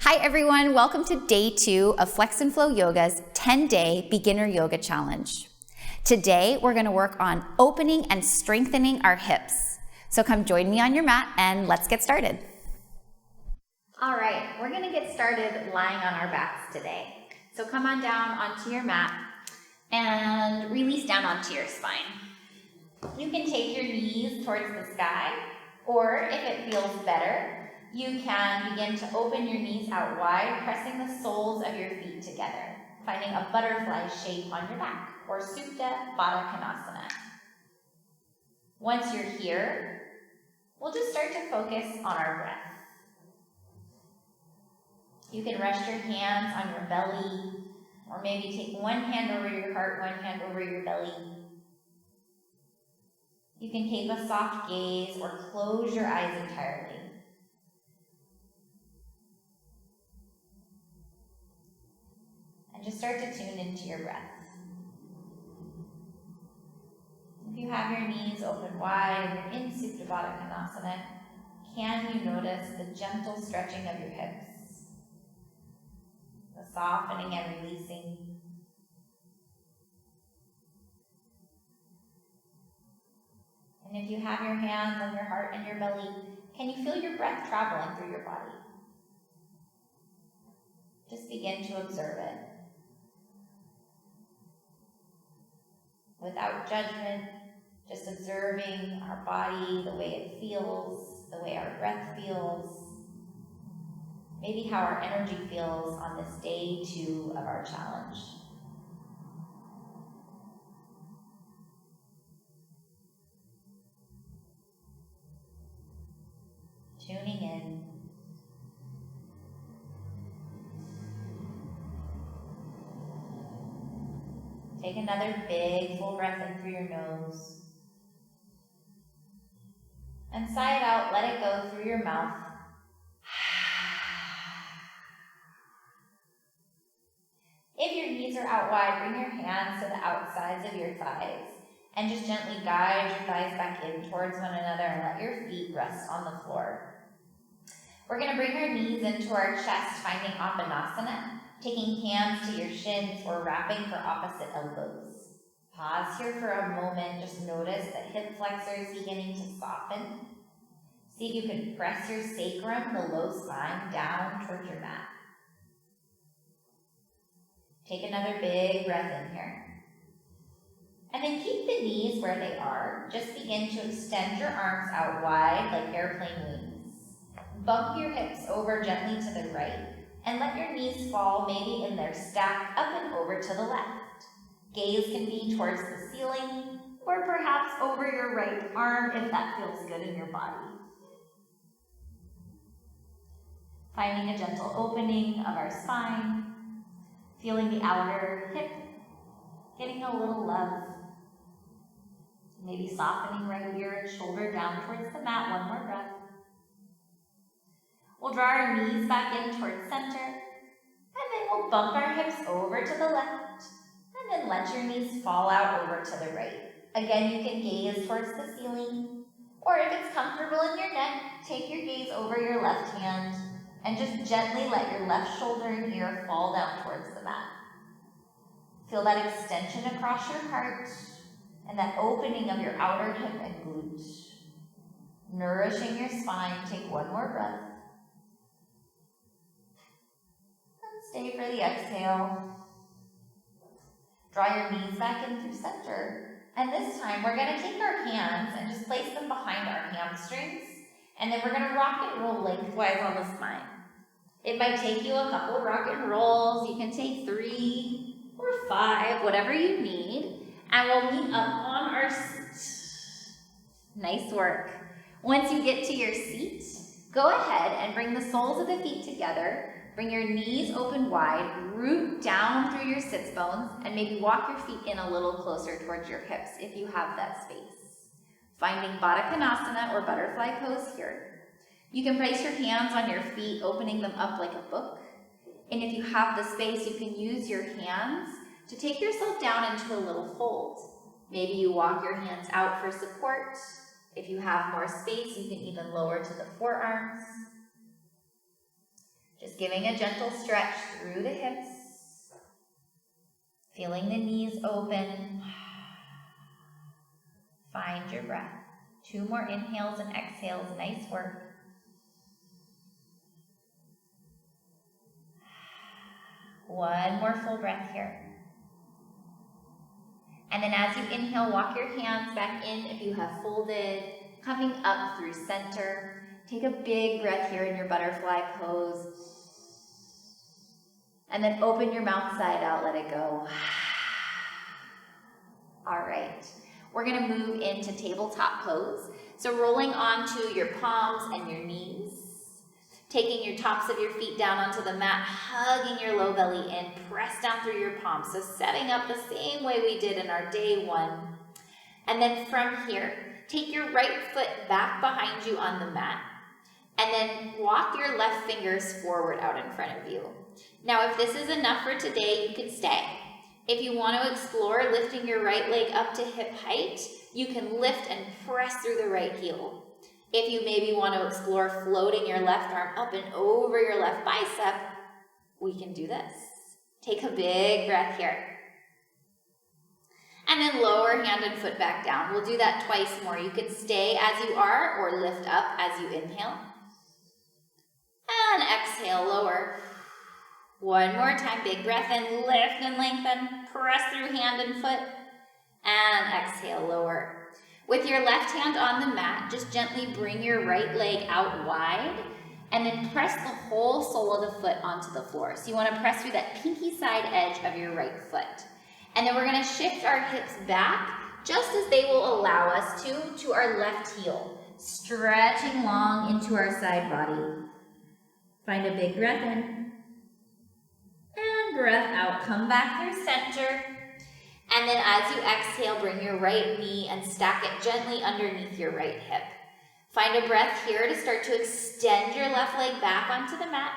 Hi everyone, welcome to day 2 of Flex and Flow Yoga's 10-day beginner yoga challenge. Today we're going to work on opening and strengthening our hips. So come join me on your mat and let's get started. All right, we're going to get started lying on our backs today. So come on down onto your mat and release down onto your spine. You can take your knees towards the sky, or if it feels better, you can begin to open your knees out wide, pressing the soles of your feet together, finding a butterfly shape on your back, or Supta Baddha Konasana. Once you're here, we'll just start to focus on our breath. You can rest your hands on your belly, or maybe take one hand over your heart, one hand over your belly. You can keep a soft gaze or close your eyes entirely. And just start to tune into your breath. If you have your knees open wide and you're in Supta Baddha Konasana, can you notice the gentle stretching of your hips? The softening and releasing. And if you have your hands on your heart and your belly, can you feel your breath traveling through your body? Just begin to observe it. Without judgment, just observing our body, the way it feels, the way our breath feels, maybe how our energy feels on this day 2 of our challenge. Tuning in. Take another big full breath in through your nose. And sigh it out, let it go through your mouth. If your knees are out wide, bring your hands to the outsides of your thighs and just gently guide your thighs back in towards one another and let your feet rest on the floor. We're going to bring our knees into our chest, finding Apanasana, taking hands to your shins or wrapping for opposite elbows. Pause here for a moment. Just notice that hip flexors beginning to soften. See if you can press your sacrum, the low spine, down towards your mat. Take another big breath in here. And then keep the knees where they are. Just begin to extend your arms out wide like airplane wings. Bump your hips over gently to the right and let your knees fall maybe in their stack up and over to the left. Gaze can be towards the ceiling or perhaps over your right arm if that feels good in your body. Finding a gentle opening of our spine, feeling the outer hip, getting a little love. Maybe softening right ear and shoulder down towards the mat. One more breath. We'll draw our knees back in towards center, and then we'll bump our hips over to the left, and then let your knees fall out over to the right. Again, you can gaze towards the ceiling, or if it's comfortable in your neck, take your gaze over your left hand, and just gently let your left shoulder and ear fall down towards the mat. Feel that extension across your heart, and that opening of your outer hip and glute. Nourishing your spine, take one more breath. Stay for the exhale. Draw your knees back in through center. And this time, we're going to take our hands and just place them behind our hamstrings. And then we're going to rock and roll lengthwise on the spine. It might take you a couple of rock and rolls. You can take 3 or 5, whatever you need. And we'll meet up on our seat. Nice work. Once you get to your seat, go ahead and bring the soles of the feet together. Bring your knees open wide, root down through your sits bones, and maybe walk your feet in a little closer towards your hips if you have that space. Finding Baddha Konasana or butterfly pose here. You can place your hands on your feet, opening them up like a book. And if you have the space, you can use your hands to take yourself down into a little fold. Maybe you walk your hands out for support. If you have more space, you can even lower to the forearms. Just giving a gentle stretch through the hips. Feeling the knees open. Find your breath. 2 more inhales and exhales. Nice work. One more full breath here. And then as you inhale, walk your hands back in if you have folded, coming up through center. Take a big breath here in your butterfly pose. And then open your mouth side out, let it go. All right, we're gonna move into tabletop pose. So rolling onto your palms and your knees, taking your tops of your feet down onto the mat, hugging your low belly in, press down through your palms. So setting up the same way we did in our day 1. And then from here, take your right foot back behind you on the mat, and then walk your left fingers forward out in front of you. Now, if this is enough for today, you can stay. If you want to explore lifting your right leg up to hip height, you can lift and press through the right heel. If you maybe want to explore floating your left arm up and over your left bicep, we can do this. Take a big breath here. And then lower hand and foot back down. We'll do that twice more. You can stay as you are or lift up as you inhale. And exhale, lower. One more time, big breath in, lift and lengthen, press through hand and foot, and exhale, lower. With your left hand on the mat, just gently bring your right leg out wide, and then press the whole sole of the foot onto the floor. So you want to press through that pinky side edge of your right foot. And then we're going to shift our hips back, just as they will allow us to our left heel, stretching long into our side body. Find a big breath in. And breath out, come back through center. And then as you exhale, bring your right knee and stack it gently underneath your right hip. Find a breath here to start to extend your left leg back onto the mat.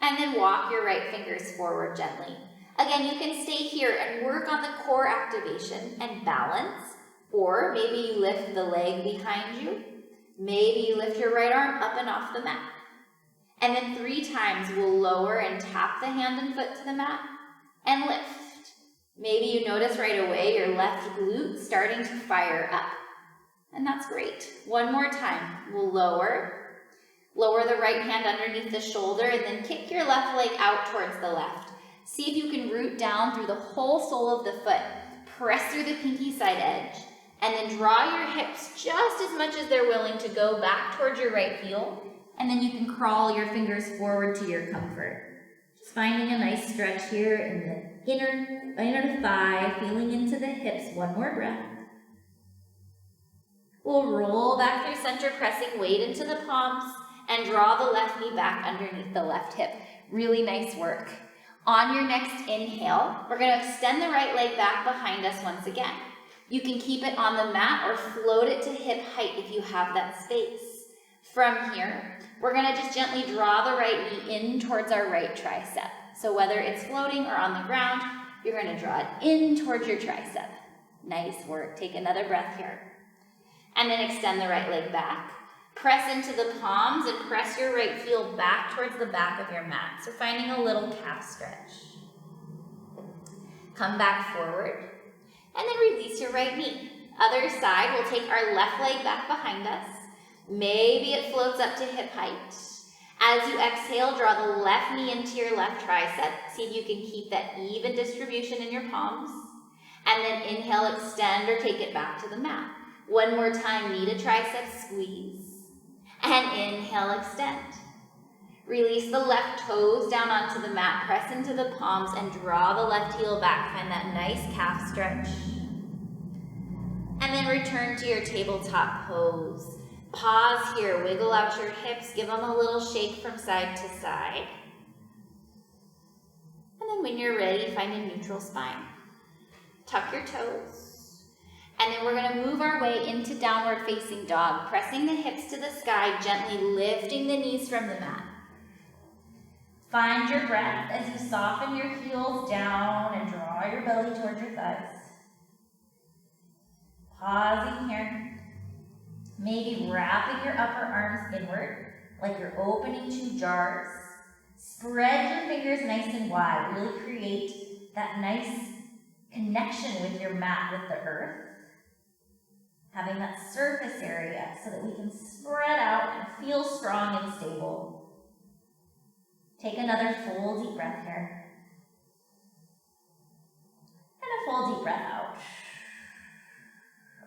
And then walk your right fingers forward gently. Again, you can stay here and work on the core activation and balance. Or maybe you lift the leg behind you. Maybe you lift your right arm up and off the mat. And then 3 times we'll lower and tap the hand and foot to the mat and lift. Maybe you notice right away your left glute starting to fire up. And that's great. One more time. We'll lower. Lower the right hand underneath the shoulder and then kick your left leg out towards the left. See if you can root down through the whole sole of the foot. Press through the pinky side edge. And then draw your hips just as much as they're willing to go back towards your right heel. And then you can crawl your fingers forward to your comfort. Just finding a nice stretch here in the inner thigh, feeling into the hips. One more breath. We'll roll back through center, pressing weight into the palms, and draw the left knee back underneath the left hip. Really nice work. On your next inhale, we're going to extend the right leg back behind us once again. You can keep it on the mat or float it to hip height if you have that space. From here, we're going to just gently draw the right knee in towards our right tricep. So whether it's floating or on the ground, you're going to draw it in towards your tricep. Nice work. Take another breath here. And then extend the right leg back. Press into the palms and press your right heel back towards the back of your mat. So finding a little calf stretch. Come back forward. And then release your right knee. Other side, we'll take our left leg back behind us. Maybe it floats up to hip height. As you exhale, draw the left knee into your left tricep. See if you can keep that even distribution in your palms. And then inhale, extend or take it back to the mat. One more time, knee to tricep, squeeze. And inhale, extend. Release the left toes down onto the mat, press into the palms, and draw the left heel back. Find that nice calf stretch. And then return to your tabletop pose. Pause here, wiggle out your hips, give them a little shake from side to side. And then when you're ready, find a neutral spine. Tuck your toes. And then we're going to move our way into downward facing dog, pressing the hips to the sky, gently lifting the knees from the mat. Find your breath as you soften your heels down and draw your belly towards your thighs. Pausing here. Maybe wrapping your upper arms inward, like you're opening 2 jars. Spread your fingers nice and wide. Really create that nice connection with your mat, with the earth. Having that surface area so that we can spread out and feel strong and stable. Take another full deep breath here. And a full deep breath out.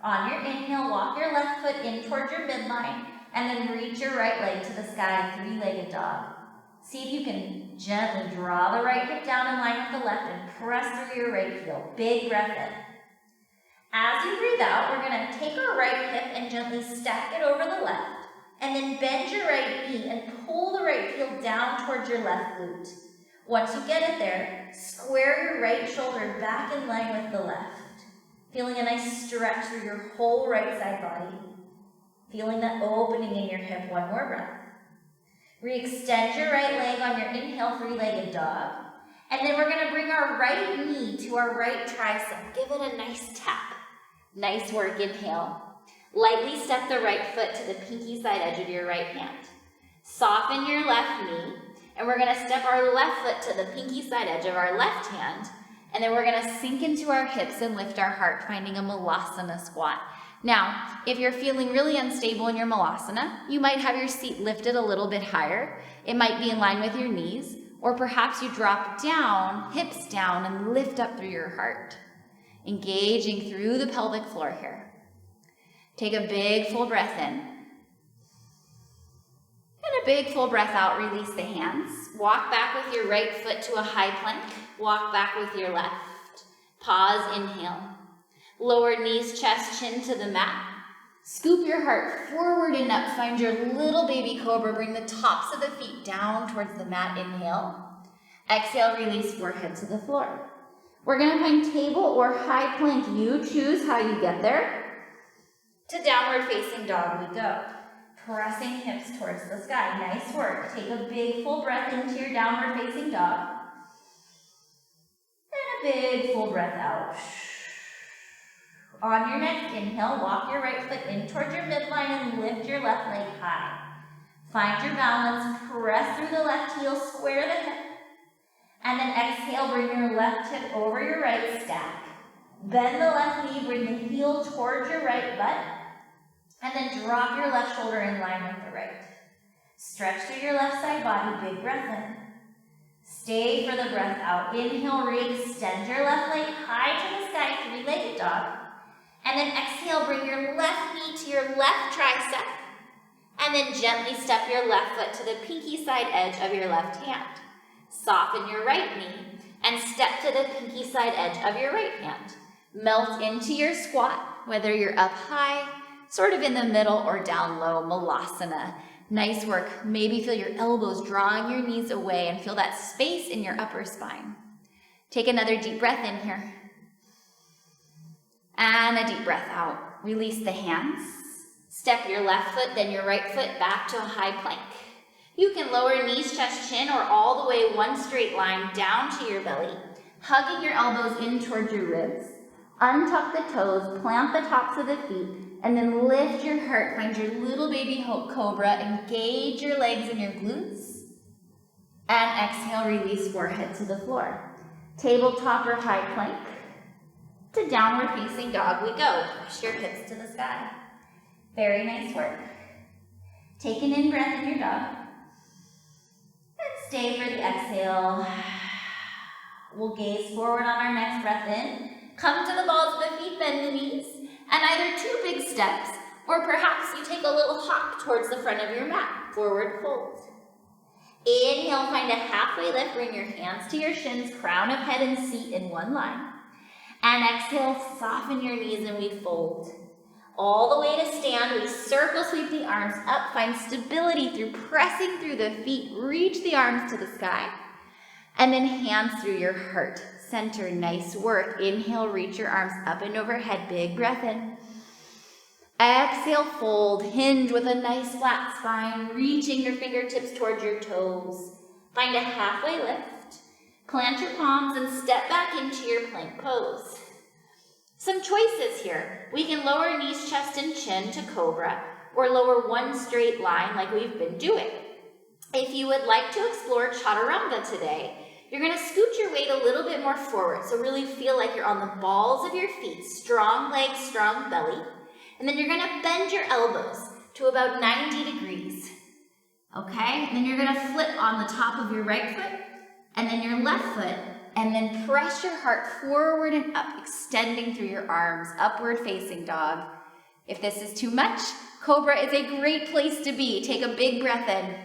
On your inhale, walk your left foot in towards your midline and then reach your right leg to the sky, three-legged dog. See if you can gently draw the right hip down in line with the left and press through your right heel. Big breath in. As you breathe out, we're going to take our right hip and gently stack it over the left, and then bend your right knee and pull the right heel down towards your left glute. Once you get it there, square your right shoulder back in line with the left, feeling a nice stretch through your whole right side body, feeling that opening in your hip. One more breath. Re-extend your right leg on your inhale, three-legged dog, and then we're going to bring our right knee to our right tricep. Give it a nice tap. Nice work, inhale. Lightly step the right foot to the pinky side edge of your right hand. Soften your left knee, and we're gonna step our left foot to the pinky side edge of our left hand, and then we're gonna sink into our hips and lift our heart, finding a malasana squat. Now, if you're feeling really unstable in your malasana, you might have your seat lifted a little bit higher. It might be in line with your knees, or perhaps you drop down, hips down, and lift up through your heart. Engaging through the pelvic floor here. Take a big full breath in. And a big full breath out, release the hands. Walk back with your right foot to a high plank. Walk back with your left. Pause, inhale. Lower knees, chest, chin to the mat. Scoop your heart forward and up. Find your little baby cobra. Bring the tops of the feet down towards the mat, inhale. Exhale, release forehead to the floor. We're going to find table or high plank. You choose how you get there. To downward facing dog we go. Pressing hips towards the sky. Nice work. Take a big full breath into your downward facing dog. And a big full breath out. On your next inhale, walk your right foot in towards your midline and lift your left leg high. Find your balance. Press through the left heel. Square the hip. And then exhale, bring your left hip over your right stack. Bend the left knee, bring the heel towards your right butt. And then drop your left shoulder in line with the right. Stretch through your left side body, big breath in. Stay for the breath out. Inhale, re-extend your left leg high to the sky, three-legged dog. And then exhale, bring your left knee to your left tricep. And then gently step your left foot to the pinky side edge of your left hand. Soften your right knee and step to the pinky side edge of your right hand. Melt into your squat, whether you're up high, sort of in the middle, or down low, malasana. Nice work. Maybe feel your elbows drawing your knees away and feel that space in your upper spine. Take another deep breath in here. And a deep breath out. Release the hands. Step your left foot, then your right foot back to a high plank. You can lower knees, chest, chin, or all the way one straight line down to your belly, hugging your elbows in towards your ribs. Untuck the toes, plant the tops of the feet, and then lift your heart. Find your little baby cobra. Engage your legs and your glutes. And exhale, release forehead to the floor. Tabletop or high plank. To downward facing dog we go. Push your hips to the sky. Very nice work. Take an in breath in your dog. Stay for the exhale. We'll gaze forward on our next breath in. Come to the balls of the feet, bend the knees, and either two big steps, or perhaps you take a little hop towards the front of your mat. Forward fold. Inhale, find a halfway lift. Bring your hands to your shins, crown of head and seat in one line. And exhale, soften your knees and we fold. All the way to stand, we circle sweep the arms up, find stability through pressing through the feet, reach the arms to the sky, and then hands through your heart. Center, nice work. Inhale, reach your arms up and overhead, big breath in. Exhale, fold, hinge with a nice flat spine, reaching your fingertips towards your toes. Find a halfway lift, plant your palms and step back into your plank pose. Some choices here. We can lower knees, chest, and chin to cobra, or lower one straight line like we've been doing. If you would like to explore chaturanga today, you're going to scoot your weight a little bit more forward, so really feel like you're on the balls of your feet, strong legs, strong belly. And then you're going to bend your elbows to about 90 degrees. Okay, and then you're going to flip on the top of your right foot, and then your left foot, and then press your heart forward and up, extending through your arms, upward facing dog. If this is too much, cobra is a great place to be. Take a big breath in.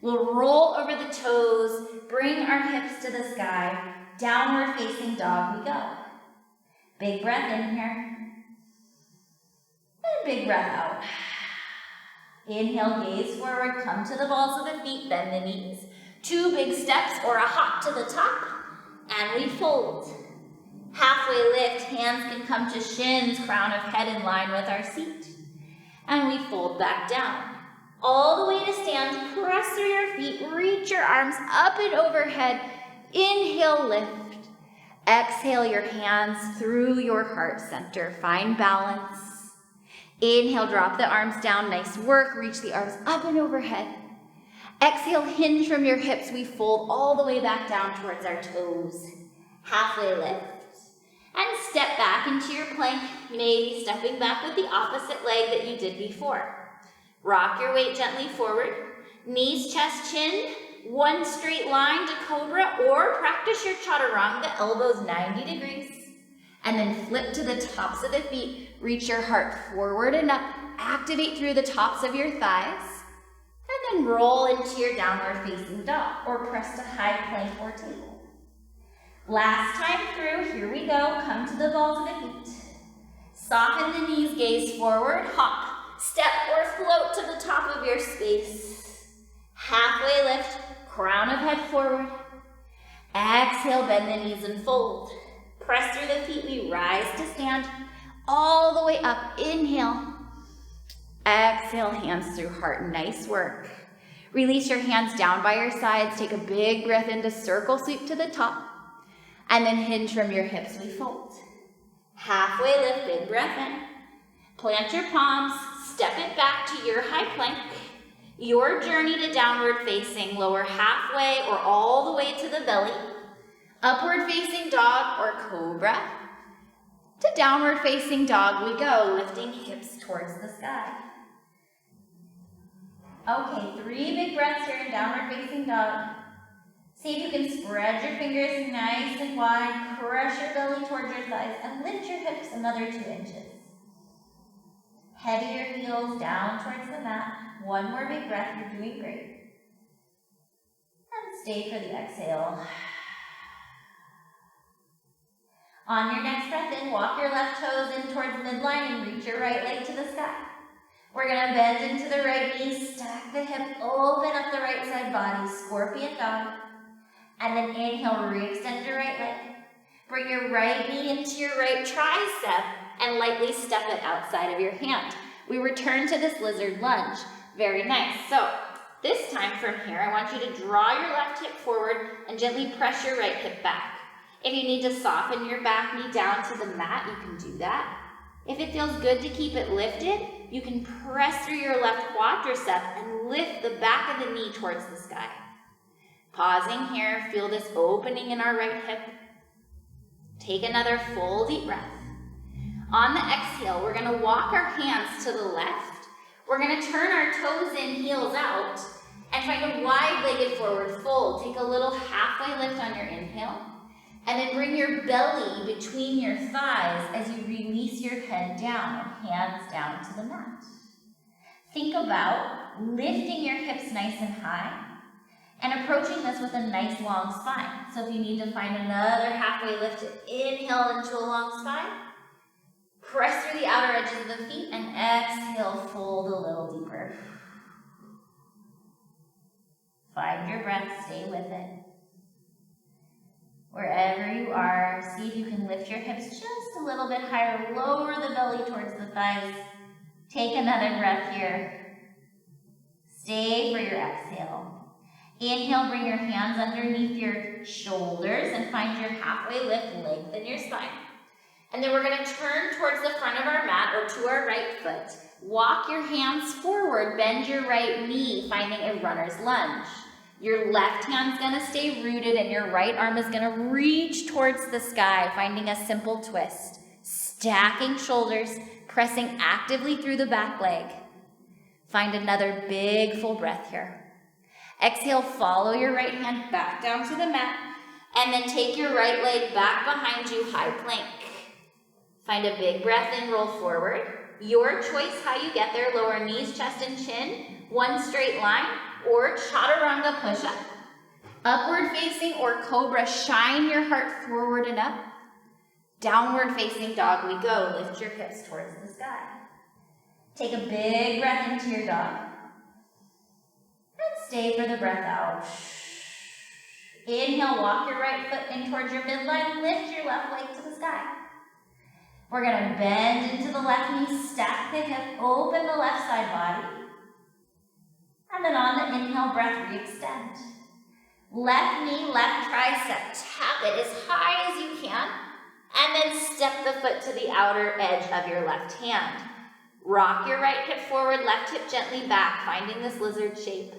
We'll roll over the toes, bring our hips to the sky, downward facing dog we go. Big breath in here, and big breath out. Inhale, gaze forward, come to the balls of the feet, bend the knees. 2 big steps or a hop to the top, and we fold. Halfway lift, hands can come to shins, crown of head in line with our seat. And we fold back down. All the way to stand, press through your feet, reach your arms up and overhead. Inhale, lift. Exhale your hands through your heart center. Find balance. Inhale, drop the arms down. Nice work. Reach the arms up and overhead. Exhale, hinge from your hips. We fold all the way back down towards our toes. Halfway lift. And step back into your plank, maybe stepping back with the opposite leg that you did before. Rock your weight gently forward. Knees, chest, chin. 1 straight line to cobra, or practice your chaturanga, elbows 90 degrees. And then flip to the tops of the feet. Reach your heart forward and up. Activate through the tops of your thighs. And then roll into your downward facing dog, or press to high plank or table. Last time through, here we go. Come to the balls of the feet. Soften the knees, gaze forward, hop. Step or float to the top of your space. Halfway lift, crown of head forward. Exhale, bend the knees and fold. Press through the feet, we rise to stand. All the way up, inhale. Exhale, hands through heart, nice work. Release your hands down by your sides. Take a big breath into circle sweep to the top. And then hinge from your hips, we fold. Halfway lift, big breath in. Plant your palms, step it back to your high plank. Your journey to downward facing, lower halfway or all the way to the belly. Upward facing dog or cobra. To downward facing dog we go, lifting hips towards the sky. Okay, 3 big breaths here in downward facing dog. See if you can spread your fingers nice and wide, press your belly towards your thighs, and lift your hips another 2 inches. Heavier heels down towards the mat. 1 more big breath, you're doing great. And stay for the exhale. On your next breath in, walk your left toes in towards midline and reach your right leg to the sky. We're gonna bend into the right knee, stack the hip, open up the right side body, scorpion dog. And then inhale, re-extend your right leg. Bring your right knee into your right tricep and lightly step it outside of your hand. We return to this lizard lunge. Very nice. So this time from here, I want you to draw your left hip forward and gently press your right hip back. If you need to soften your back knee down to the mat, you can do that. If it feels good to keep it lifted, you can press through your left quadricep and lift the back of the knee towards the sky. Pausing here, feel this opening in our right hip. Take another full deep breath. On the exhale, we're gonna walk our hands to the left. We're gonna turn our toes in, heels out, and find a wide-legged forward fold. Take a little halfway lift on your inhale, and then bring your belly between your thighs as you release your head down, hands down to the mat. Think about lifting your hips nice and high, and approaching this with a nice long spine. So if you need to find another halfway lift to inhale into a long spine, press through the outer edges of the feet and exhale, fold a little deeper. Find your breath, stay with it. Wherever you are, see if you can lift your hips just a little bit higher, lower the belly towards the thighs. Take another breath here. Stay for your exhale. Inhale, bring your hands underneath your shoulders and find your halfway lift, lengthen your spine. And then we're gonna turn towards the front of our mat or to our right foot. Walk your hands forward, bend your right knee, finding a runner's lunge. Your left hand's gonna stay rooted and your right arm is gonna reach towards the sky, finding a simple twist. Stacking shoulders, pressing actively through the back leg. Find another big full breath here. Exhale, follow your right hand back down to the mat, and then take your right leg back behind you, high plank. Find a big breath in, roll forward. Your choice how you get there, lower knees, chest, and chin, one straight line, or chaturanga push-up. Upward facing or cobra, shine your heart forward and up. Downward facing dog we go, lift your hips towards the sky. Take a big breath into your dog. And stay for the breath out. Inhale, walk your right foot in towards your midline, lift your left leg to the sky. We're gonna bend into the left knee, stack the hip, open the left side body. And then on the inhale breath, re-extend. Left knee, left tricep, tap it as high as you can, and then step the foot to the outer edge of your left hand. Rock your right hip forward, left hip gently back, finding this lizard shape.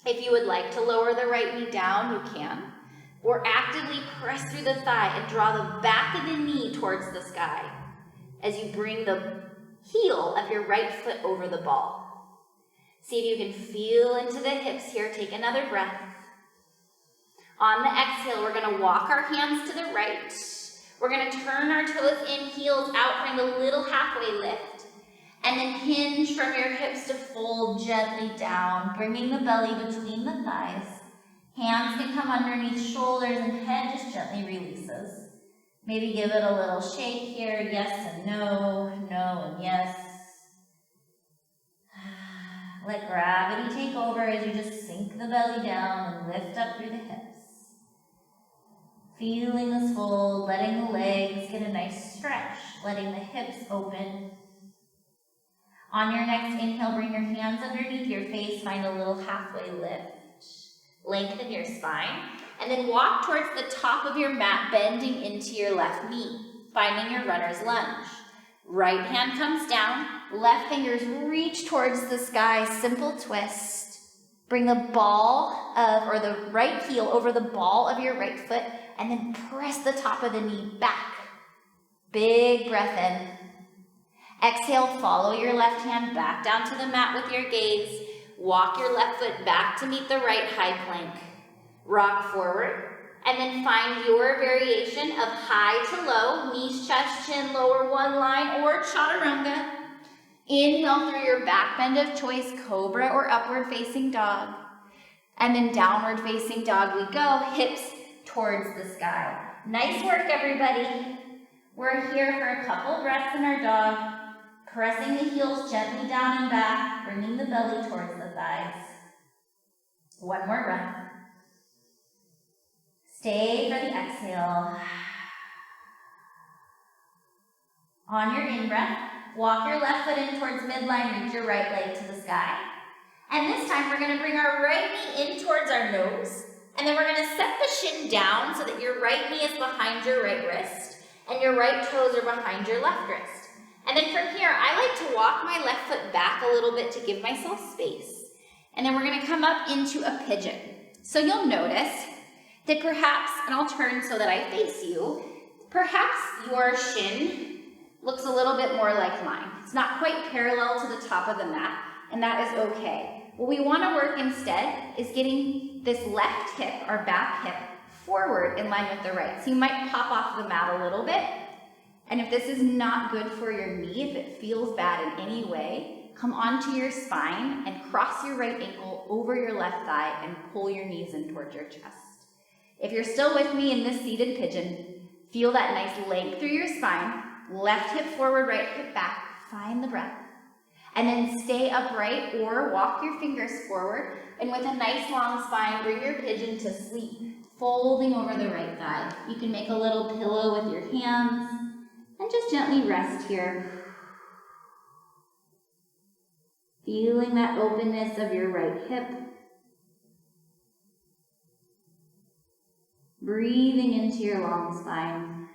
If you would like to lower the right knee down, you can. Or actively press through the thigh and draw the back of the knee towards the sky as you bring the heel of your right foot over the ball. See if you can feel into the hips here. Take another breath. On the exhale, we're gonna walk our hands to the right. We're gonna turn our toes in, heels out, find a little halfway lift. And then hinge from your hips to fold gently down, bringing the belly between the thighs. Hands can come underneath shoulders and head just gently releases. Maybe give it a little shake here, yes and no, no and yes. Let gravity take over as you just sink the belly down and lift up through the hips. Feeling this fold, letting the legs get a nice stretch, letting the hips open. On your next inhale, bring your hands underneath your face, find a little halfway lift. Lengthen your spine, and then walk towards the top of your mat, bending into your left knee, finding your runner's lunge. Right hand comes down, left fingers reach towards the sky, simple twist. Bring the ball of, or the right heel over the ball of your right foot, and then press the top of the knee back. Big breath in. Exhale, follow your left hand back down to the mat with your gaze. Walk your left foot back to meet the right high plank. Rock forward, and then find your variation of high to low, knees, chest, chin, lower one line, or chaturanga. Inhale through your back bend of choice, cobra or upward facing dog. And then downward facing dog we go, hips towards the sky. Nice work, everybody. We're here for a couple breaths in our dog. Pressing the heels gently down and back, bringing the belly towards the thighs. One more breath. Stay for the exhale. On your in-breath, walk your left foot in towards midline, reach your right leg to the sky. And this time we're gonna bring our right knee in towards our nose, and then we're gonna set the shin down so that your right knee is behind your right wrist, and your right toes are behind your left wrist. And then from here, I like to walk my left foot back a little bit to give myself space. And then we're gonna come up into a pigeon. So you'll notice that perhaps, and I'll turn so that I face you, perhaps your shin looks a little bit more like mine. It's not quite parallel to the top of the mat, and that is okay. What we wanna work instead is getting this left hip, our back hip, forward in line with the right. So you might pop off the mat a little bit. And if this is not good for your knee, if it feels bad in any way, come onto your spine and cross your right ankle over your left thigh and pull your knees in towards your chest. If you're still with me in this seated pigeon, feel that nice length through your spine, left hip forward, right hip back, find the breath. And then stay upright or walk your fingers forward, and with a nice long spine, bring your pigeon to sleep, folding over the right thigh. You can make a little pillow with your hands, and just gently rest here. Feeling that openness of your right hip. Breathing into your long spine.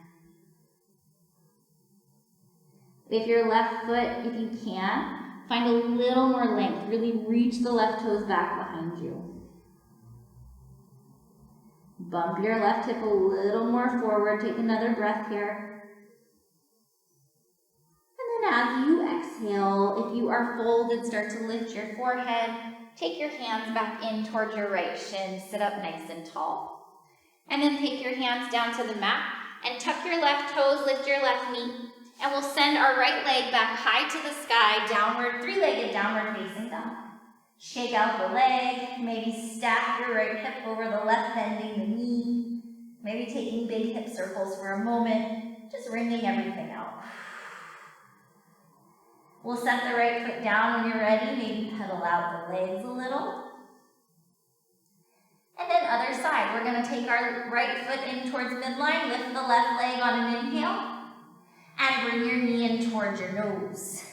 With your left foot, if you can, find a little more length. Really reach the left toes back behind you. Bump your left hip a little more forward. Take another breath here. And then as you exhale, if you are folded, start to lift your forehead. Take your hands back in towards your right shin. Sit up nice and tall. And then take your hands down to the mat and tuck your left toes, lift your left knee. And we'll send our right leg back high to the sky, downward, three-legged downward facing dog. Shake out the leg, maybe stack your right hip over the left, bending the knee. Maybe taking big hip circles for a moment, just wringing everything out. We'll set the right foot down when you're ready, maybe pedal out the legs a little. And then other side, we're gonna take our right foot in towards midline, lift the left leg on an inhale, and bring your knee in towards your nose.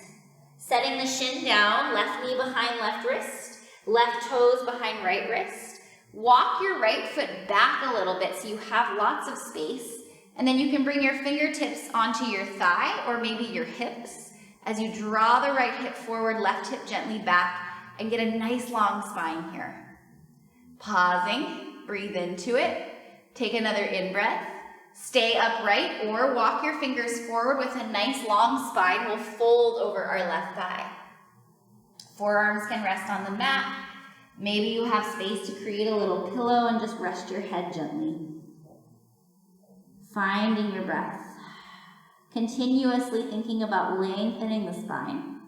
Setting the shin down, left knee behind left wrist, left toes behind right wrist. Walk your right foot back a little bit so you have lots of space. And then you can bring your fingertips onto your thigh or maybe your hips as you draw the right hip forward, left hip gently back, and get a nice long spine here. Pausing, breathe into it. Take another in-breath. Stay upright or walk your fingers forward with a nice long spine. We'll fold over our left thigh. Forearms can rest on the mat. Maybe you have space to create a little pillow and just rest your head gently. Finding your breath. Continuously thinking about lengthening the spine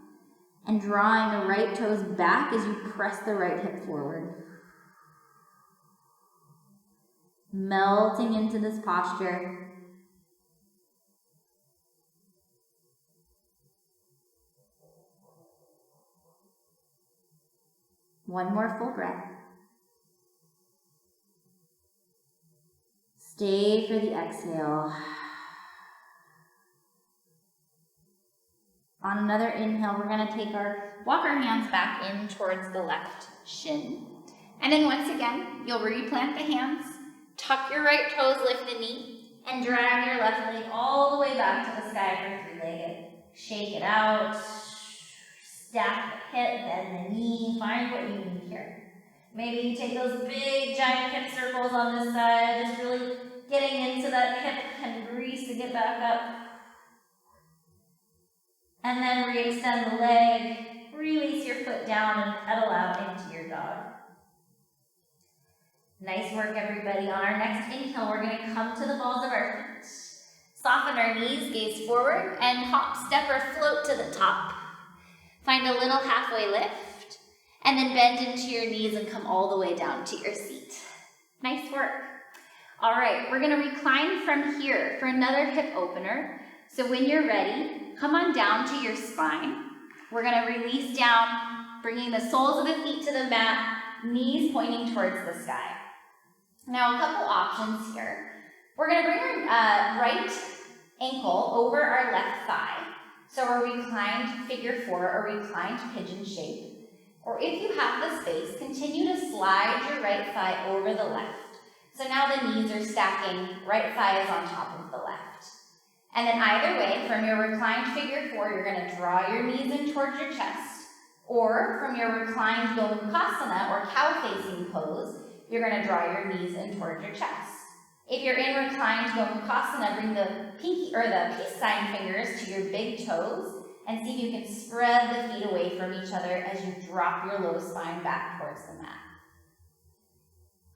and drawing the right toes back as you press the right hip forward. Melting into this posture. One more full breath. Stay for the exhale. On another inhale, we're going to walk our hands back in towards the left shin. And then once again, you'll replant the hands, tuck your right toes, lift the knee, and drag your left leg all the way back to the sky for three-legged. Shake it out, stack the hip, bend the knee, find what you need here. Maybe you take those big giant hip circles on this side, just really getting into that hip and grease to get back up. And then re-extend the leg, release your foot down and pedal out into your dog. Nice work, everybody. On our next inhale, we're going to come to the balls of our feet. Soften our knees, gaze forward, and hop, step, or float to the top. Find a little halfway lift, and then bend into your knees and come all the way down to your seat. Nice work. All right, we're going to recline from here for another hip opener. So when you're ready, come on down to your spine. We're going to release down, bringing the soles of the feet to the mat, knees pointing towards the sky. Now, a couple options here. We're going to bring our right ankle over our left thigh. So a reclined figure four, or reclined pigeon shape. Or if you have the space, continue to slide your right thigh over the left. So now the knees are stacking, right thigh is on top of the left. And then either way, from your reclined figure four, you're going to draw your knees in towards your chest. Or from your reclined Gomukhasana, or cow-facing pose, you're going to draw your knees in towards your chest. If you're in reclined Gomukhasana, bring the pinky or the peace sign fingers to your big toes and see if you can spread the feet away from each other as you drop your low spine back towards the mat.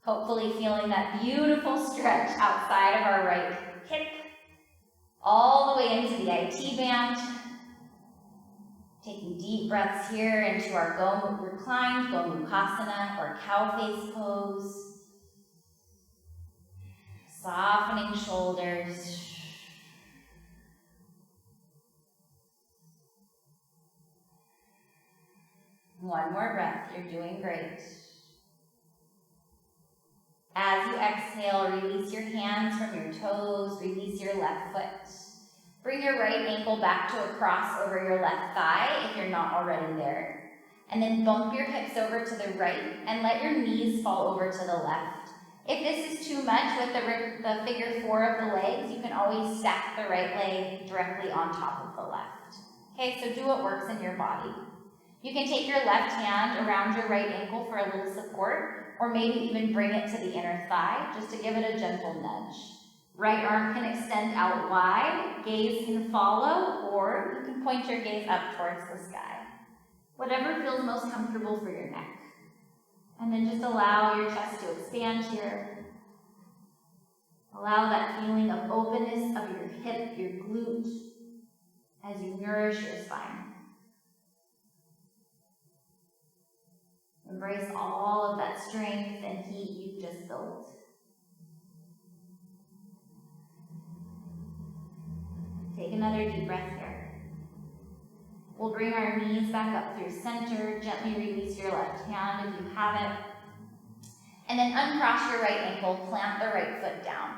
Hopefully feeling that beautiful stretch outside of our right hip, all the way into the IT band. Taking deep breaths here into our reclined Gomukhasana, or cow face pose. Softening shoulders. One more breath, you're doing great. As you exhale, release your hands from your toes, release your left foot. Bring your right ankle back to a cross over your left thigh if you're not already there. And then bump your hips over to the right and let your knees fall over to the left. If this is too much with the figure 4 of the legs, you can always stack the right leg directly on top of the left. Okay, so do what works in your body. You can take your left hand around your right ankle for a little support, or maybe even bring it to the inner thigh just to give it a gentle nudge. Right arm can extend out wide, gaze can follow, or you can point your gaze up towards the sky. Whatever feels most comfortable for your neck. And then just allow your chest to expand here. Allow that feeling of openness of your hip, your glute, as you nourish your spine. Embrace all of that strength and heat you've just built. Take another deep breath here. We'll bring our knees back up through center. Gently release your left hand if you have it. And then uncross your right ankle, plant the right foot down.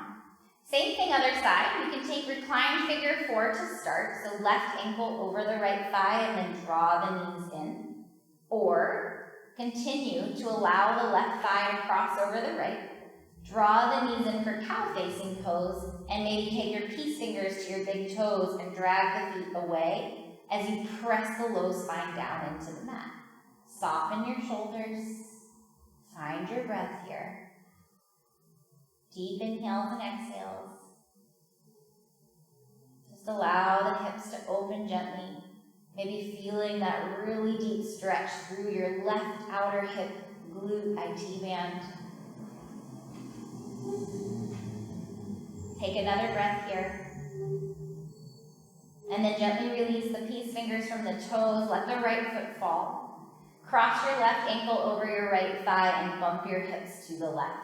Same thing other side. You can take reclined figure 4 to start. So left ankle over the right thigh and then draw the knees in. Or continue to allow the left thigh to cross over the right. Draw the knees in for cow-facing pose, and maybe take your peace fingers to your big toes and drag the feet away as you press the low spine down into the mat. Soften your shoulders. Find your breath here. Deep inhales and exhales. Just allow the hips to open gently. Maybe feeling that really deep stretch through your left outer hip, glute, IT band. Take another breath here. And then gently release the peace fingers from the toes. Let the right foot fall. Cross your left ankle over your right thigh and bump your hips to the left.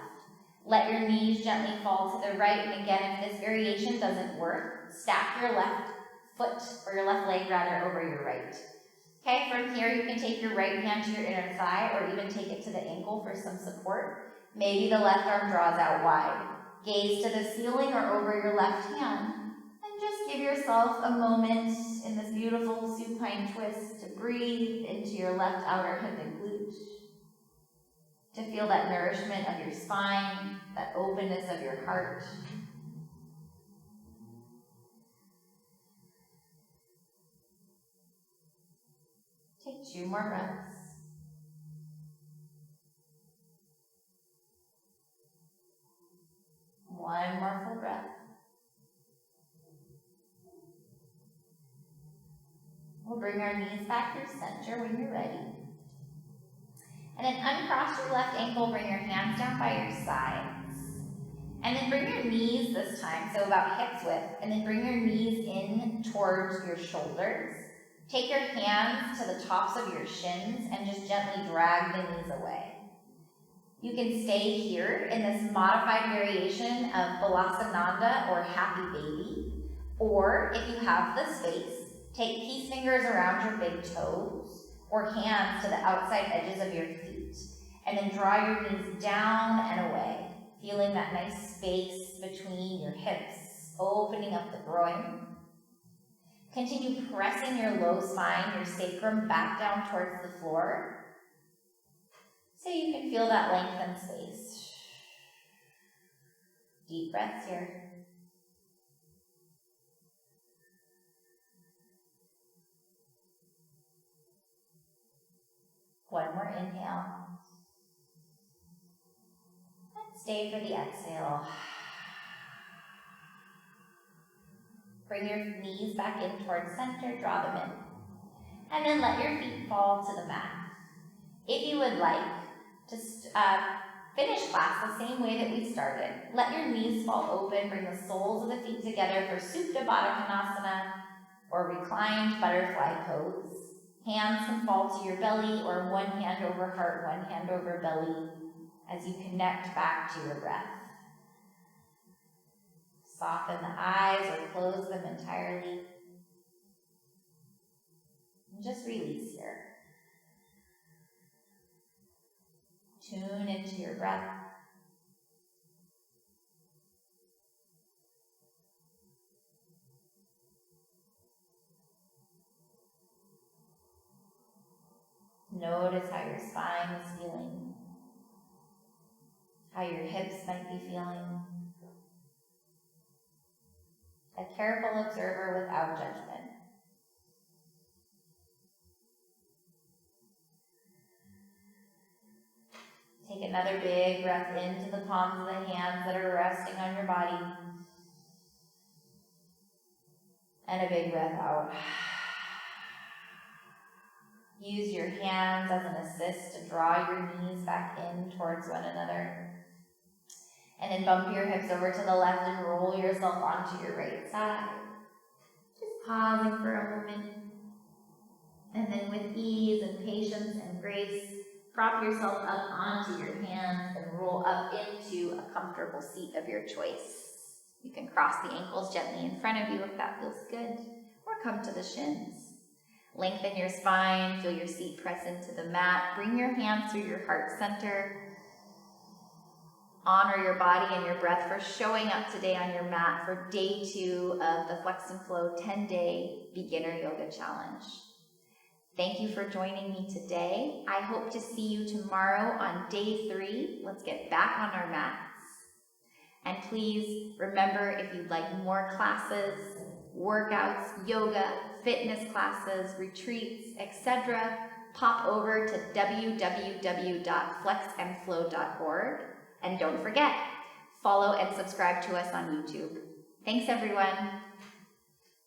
Let your knees gently fall to the right. And again, if this variation doesn't work, stack your left foot, or your left leg rather, over your right. Okay, from here you can take your right hand to your inner thigh or even take it to the ankle for some support. Maybe the left arm draws out wide. Gaze to the ceiling or over your left hand. And just give yourself a moment in this beautiful supine twist to breathe into your left outer hip and glute. To feel that nourishment of your spine, that openness of your heart. Take 2 more breaths. One more full breath. We'll bring our knees back through center when you're ready. And then uncross your left ankle, bring your hands down by your sides. And then bring your knees this time, so about hips width, and then bring your knees in towards your shoulders. Take your hands to the tops of your shins and just gently drag the knees away. You can stay here in this modified variation of Balasananda or Happy Baby, or if you have the space, take peace fingers around your big toes or hands to the outside edges of your feet, and then draw your knees down and away, feeling that nice space between your hips, opening up the groin. Continue pressing your low spine, your sacrum back down towards the floor, so you can feel that lengthened space. Deep breaths here. One more inhale. And stay for the exhale. Bring your knees back in towards center, draw them in. And then let your feet fall to the mat. If you would like to finish class the same way that we started, let your knees fall open, bring the soles of the feet together for Supta Baddha Konasana or reclined butterfly pose. Hands can fall to your belly or one hand over heart, one hand over belly as you connect back to your breath. Soften the eyes or close them entirely. And just release here. Tune into your breath. Notice how your spine is feeling, how your hips might be feeling. A careful observer without judgment. Take another big breath into the palms of the hands that are resting on your body. And a big breath out. Use your hands as an assist to draw your knees back in towards one another. And then bump your hips over to the left and roll yourself onto your right side. Just pausing for a moment. And then with ease and patience and grace, prop yourself up onto your hands and roll up into a comfortable seat of your choice. You can cross the ankles gently in front of you if that feels good, or come to the shins. Lengthen your spine, feel your seat press into the mat. Bring your hands through your heart center. Honor your body and your breath for showing up today on your mat for day 2 of the Flex and Flow 10-day Beginner Yoga Challenge. Thank you for joining me today. I hope to see you tomorrow on day 3. Let's get back on our mats. And please remember, if you'd like more classes, workouts, yoga, fitness classes, retreats, etc., pop over to www.flexandflow.org. And don't forget, follow and subscribe to us on YouTube. Thanks, everyone.